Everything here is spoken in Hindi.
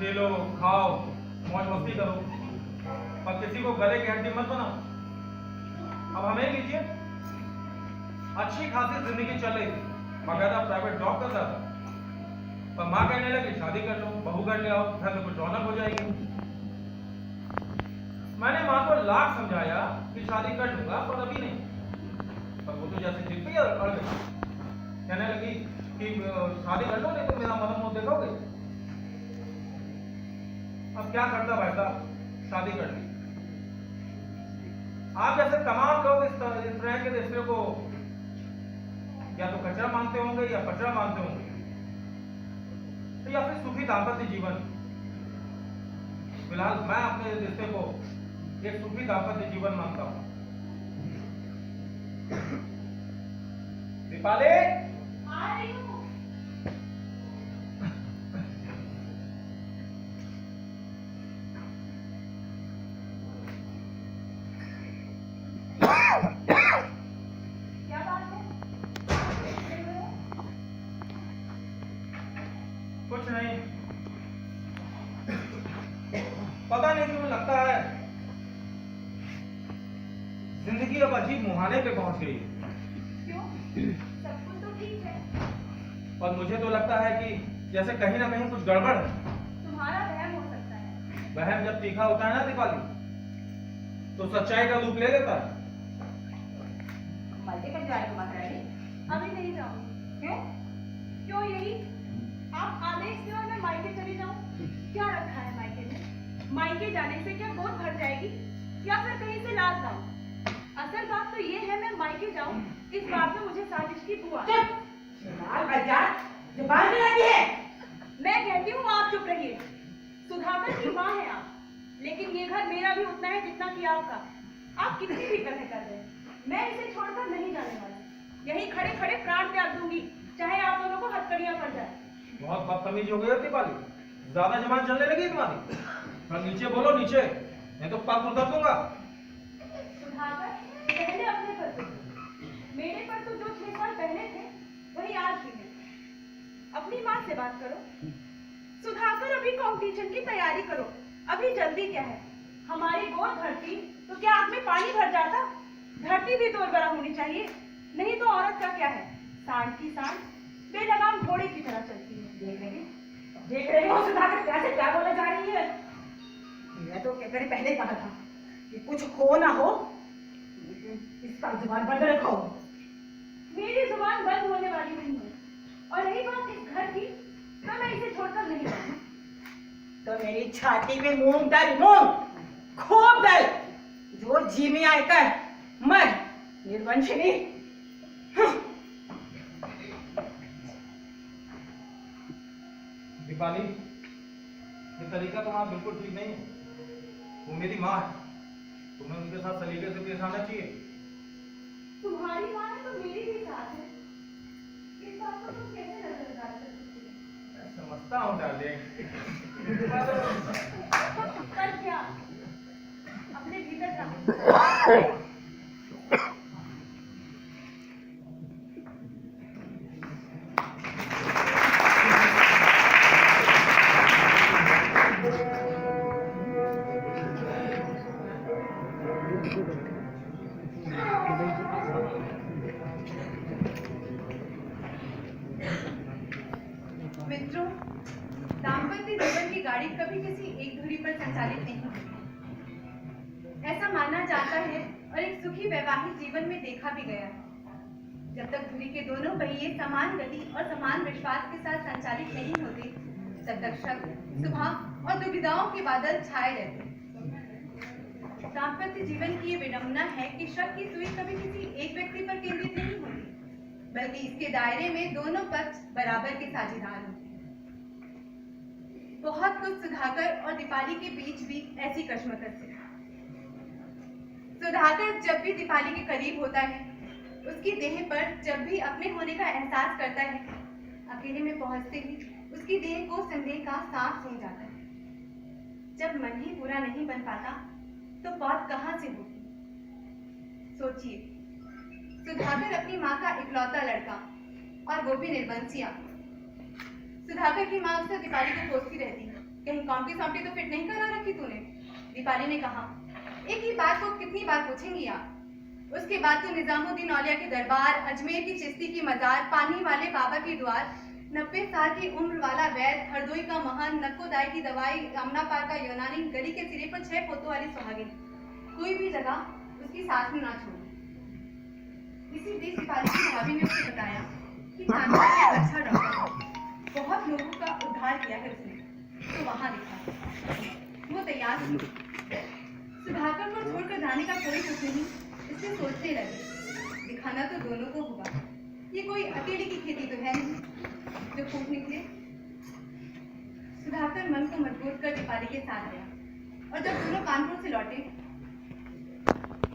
खेलो, खाओ, मौज मस्ती करो, और किसी को गले की हड्डी मत बनाओ। अब हमें लीजिए, अच्छी खासी जिंदगी चल रही थी, बकायदा प्राइवेट जॉब करता था, पर माँ कहने लगी शादी कर लो, बहू कर ले आओ, घर में कुछ रौनक हो जाएगी। मैंने माँ को लाख समझाया कि शादी कर लूंगा, पर अभी नहीं। पर वो तो जैसे जिद पे अड़ गई, कहने लगी कि शादी कर लो, नहीं तो मेरा मन मुंह देखोगे। अब क्या करता भाई साहब, शादी कर ली। आप जैसे तमाम लोग इस तरह के रिश्ते को या तो कचरा मानते होंगे या पचरा मानते होंगे, तो या फिर सुखी दाम्पत्य जीवन। फिलहाल मैं अपने रिश्ते को एक सुखी दाम्पत्य जीवन मानता हूं। दीपाली, आ रही हूं। क्या बात है? कुछ नहीं, पता नहीं क्यों लगता है जिंदगी अब अजीब मुहाने पे पहुंच गई है। क्यों? सब कुछ तो ठीक है। और मुझे तो लगता है कि जैसे कहीं ना कहीं कुछ गड़बड़ है। तुम्हारा वहम हो सकता है। वहम जब तीखा होता है ना दीपाली, तो सच्चाई का रूप ले लेता है। मायके कब जाएगा महारानी? अभी नहीं जाऊंगी। क्यों? क्यों यही? आप आदेश दें और मैं मायके चली जाऊं? क्या रखा है मायके में? मायके जाने से क्या गोद भर जाएगी या फिर कहीं से लाद लाऊं? असल बात तो ये है, मैं मायके जाऊं, इस बात में मुझे साजिश की बुआ। जुबान में लगी है। मैं कहती हूँ आप चुप रहिए। सुधाकर की माँ है आप, लेकिन ये घर मेरा भी उतना है जितना कि आपका। आप कितनी भी कहे कर रहे हैं, मैं इसे छोड़कर नहीं जाने वाली। यही खड़े खड़े प्राण त्याग दूंगी, चाहे आप दोनों को हथकड़ियां पड़ जाए। बहुत बदतमीज हो गई है दीपाली, ज्यादा जबान चलने लगी तुम्हारी। और नीचे बोलो, नीचे, नहीं तो पग उतर दूंगा। सुधाकर, पहले अपने पर तो, मेरे पर तो जो 6 साल पहले थे वही आज भी है। अपनी माँ से बात करो। सुधाकर, अभी कॉम्पिटिशन की तैयारी करो, अभी जल्दी क्या है? हमारी गोद भरती तो क्या आग में पानी भर जाता? धरती भी तो उर्वरा होनी चाहिए, नहीं तो औरत का क्या है? सांड की सांड बेलगाम घोड़े की तरह चलती है। देख रही हो सुधाकर कैसे क्या बोले जा रही है। मैं तो मैंने पहले कहा था कि कुछ हो ना हो, इसका जुबान बंद रखो। मेरी जुबान बंद होने वाली नहीं है, और रही बात इस घर की, तो मैं इसे छोड़कर नहीं जाऊंगी। तो मेरी छाती में मूंग डाल, मूंग खूब डाल, जो जी में आकर मर निर्वंशनी। दीपाली, ये तरीका तुम्हारा बिल्कुल ठीक नहीं है। वो मेरी माँ है, तुम्हें उनके साथ सलीके से पेश आना चाहिए। तुम्हारी माँ है तो मेरी भी साथ है, इस बात को तुम कैसे नजरअंदाज कर सकती हो? मैं समझता हूँ डार्लिंग। पर क्या? अपने भीतर जाओ। मित्रों, दाम्पत्य जीवन की गाड़ी कभी किसी एक धुरी पर संचालित नहीं होती। ऐसा माना जाता है और एक सुखी वैवाहिक जीवन में देखा भी गया है। जब तक धुरी के दोनों पहिए समान गति और समान विश्वास के साथ संचालित नहीं होते, तब तक शक, सुभाव और दुविधाओं के बादल छाए रहते। दाम्पत्य जीवन की ये विडंबना है कि शक की सुई कभी किसी एक व्यक्ति पर केंद्रित नहीं होती, बल्कि इसके दायरे में दोनों पक्ष बराबर के साझेदार होते हैं। बहुत कुछ सुधाकर और दीपाली के बीच भी ऐसी कशमकश है। सुधाकर जब भी दीपाली के करीब होता है, उसकी देह पर जब भी अपने होने का एहसास करता है, अकेले में पहुंचते ही उसकी देह को संदेह का साफ सूझ जाता है। जब मन ही पूरा नहीं बन पाता तो बात कहाँ से होगी? सोचिए, सुधाकर अपनी माँ का इकलौता लड़का और वो भी निर्वंशिया। सुधाकर की माँ उससे दीपाली को कोसती रहती है, कहीं कॉम्पी सॉम्पी तो फिट नहीं करा रखी तूने? दीपाली ने कहा। एक ही बात को कितनी बार पूछेंगी आप? उसके बाद तो निजामुद्दीन औलिया के दरबार, अजमेर की चिश्ती की मजार, पानी वाले बाबा की द्वार, 90 साल की उम्र वाला वैद, हरदोई का महान, नक्कोदाई की दवाई, अमना पार का यूनानी, गली के सिरे पर 6 पोतों वाली सुहागिन, कोई भी जगह उसकी साथ में ना छोड़ी। इसी बीच दीपाली की भाभी ने उसे बताया कि चांदनी एक अच्छा डॉक्टर है, बहुत लोगों का उद्धार किया है उसने, तो वहां दिखा। वो तैयार थी। सुधाकर को छोड़कर जाने का कोई कुछ नहीं, इसलिए सोचने लगे दिखाना तो दोनों को होगा। ये कोई अकेले की खेती तो है नहीं जो फूट निकले। सुधाकर मन को मजबूत कर दीपाली के साथ गया और जब दोनों कानपुर से लौटे